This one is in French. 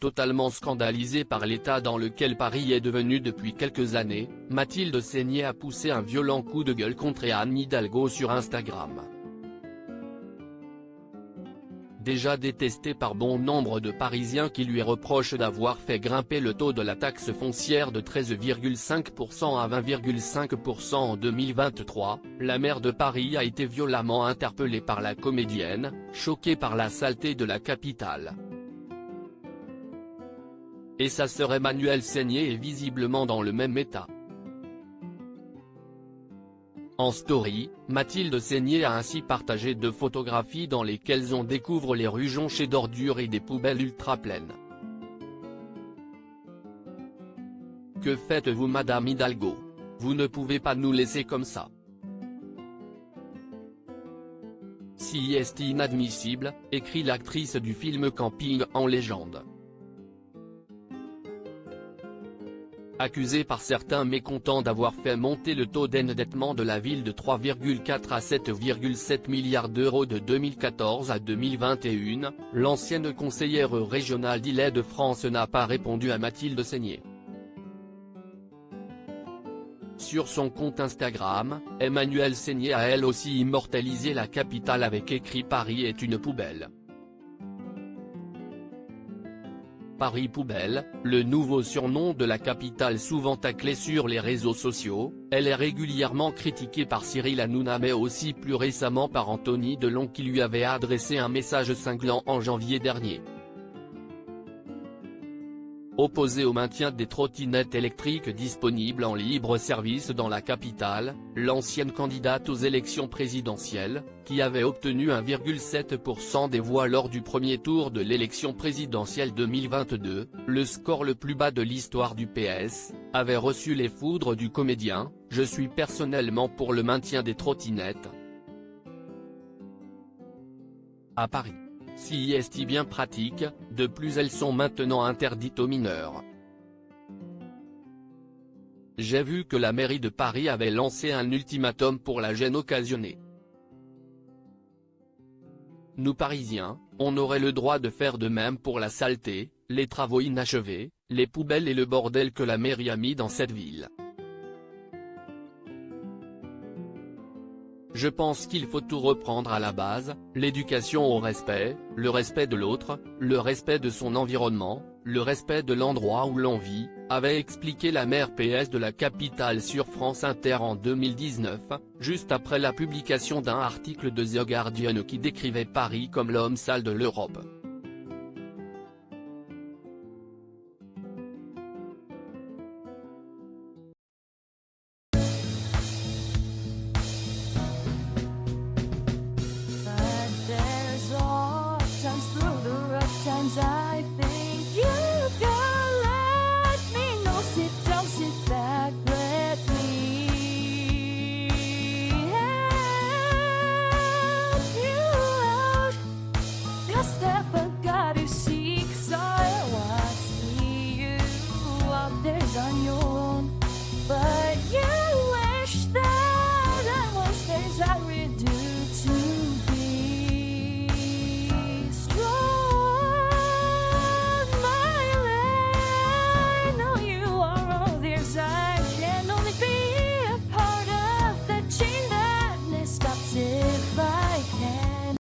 totalement scandalisée par l'état dans lequel Paris est devenu depuis quelques années, Mathilde Seigner a poussé un violent coup de gueule contre Anne Hidalgo sur Instagram. Déjà détestée par bon nombre de Parisiens qui lui reprochent d'avoir fait grimper le taux de la taxe foncière de 13,5% à 20,5% en 2023, la maire de Paris a été violemment interpellée par la comédienne, choquée par la saleté de la capitale. Et sa sœur Emmanuelle Seigner est visiblement dans le même état. En story, Mathilde Seigner a ainsi partagé 2 photographies dans lesquelles on découvre les rues jonchées d'ordures et des poubelles ultra pleines. Que faites-vous Madame Hidalgo? Vous ne pouvez pas nous laisser comme ça. C'est inadmissible, écrit l'actrice du film Camping en légende. Accusée par certains mécontents d'avoir fait monter le taux d'endettement de la ville de 3,4 à 7,7 milliards d'euros de 2014 à 2021, l'ancienne conseillère régionale d'Île-de-France n'a pas répondu à Mathilde Seigner. Sur son compte Instagram, Emmanuelle Seigner a elle aussi immortalisé la capitale avec écrit « Paris est une poubelle ». Paris Poubelle, le nouveau surnom de la capitale souvent taclé sur les réseaux sociaux, elle est régulièrement critiquée par Cyril Hanouna mais aussi plus récemment par Anthony Delon qui lui avait adressé un message cinglant en janvier dernier. Opposée au maintien des trottinettes électriques disponibles en libre service dans la capitale, l'ancienne candidate aux élections présidentielles, qui avait obtenu 1,7% des voix lors du premier tour de l'élection présidentielle 2022, le score le plus bas de l'histoire du PS, avait reçu les foudres du comédien « Je suis personnellement pour le maintien des trottinettes à Paris. Si est bien pratique, de plus elles sont maintenant interdites aux mineurs. J'ai vu que la mairie de Paris avait lancé un ultimatum pour la gêne occasionnée. Nous Parisiens, on aurait le droit de faire de même pour la saleté, les travaux inachevés, les poubelles et le bordel que la mairie a mis dans cette ville. Je pense qu'il faut tout reprendre à la base, l'éducation au respect, le respect de l'autre, le respect de son environnement, le respect de l'endroit où l'on vit, avait expliqué la maire PS de la capitale sur France Inter en 2019, juste après la publication d'un article de The Guardian qui décrivait Paris comme l'homme sale de l'Europe.